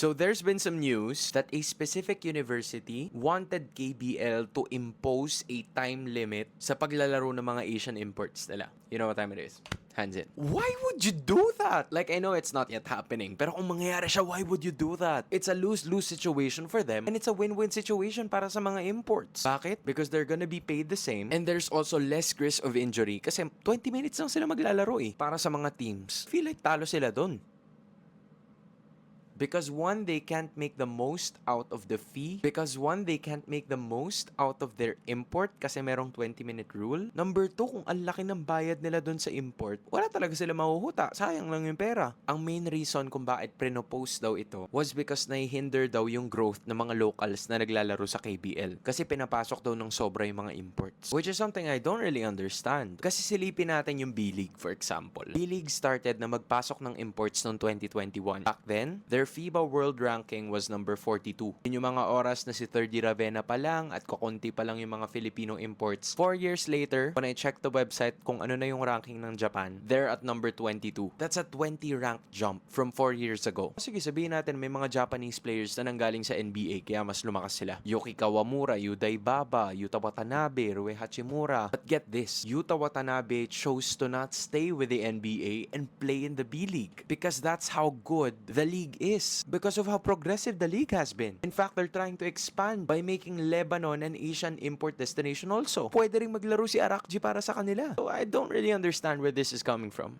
So there's been some news that a specific university wanted KBL to impose a time limit sa paglalaro ng mga Asian imports nila. You know what time it is? Hands in. Why would you do that? Like, I know it's not yet happening, pero kung mangyayari siya, why would you do that? It's a lose-lose situation for them, and it's a win-win situation para sa mga imports. Bakit? Because they're gonna be paid the same, and there's also less risk of injury kasi 20 minutes lang sila maglalaro para sa mga teams. Feel like talo sila dun. Because one, they can't make the most out of the fee. Because one, they can't make the most out of their import kasi merong 20-minute rule. Number two, kung ang laki ng bayad nila dun sa import, wala talaga sila mahuhuta. Sayang lang yung pera. Ang main reason kung bakit pinopose daw ito was because nahihinder daw yung growth ng mga locals na naglalaro sa KBL. Kasi pinapasok daw ng sobra yung mga imports. Which is something I don't really understand. Kasi silipin natin yung B-League, for example. B-League started na magpasok ng imports noong 2021. Back then, their FIBA World Ranking was number 42. Yun yung mga oras na si 3rd Ravenna pa lang at kukunti pa lang yung mga Filipino imports. 4 years later, when I checked the website kung ano na yung ranking ng Japan, they're at number 22. That's a 20 rank jump from 4 years ago. Sige, sabihin natin may mga Japanese players na nanggaling sa NBA kaya mas lumakas sila. Yuki Kawamura, Yudai Baba, Yuta Watanabe, Rui Hachimura. But get this, Yuta Watanabe chose to not stay with the NBA and play in the B-League because that's how good the league is. Because of how progressive the league has been. In fact, they're trying to expand by making Lebanon an Asian import destination also. Pwede ring maglaro si Arakji para sa kanila. So I don't really understand where this is coming from.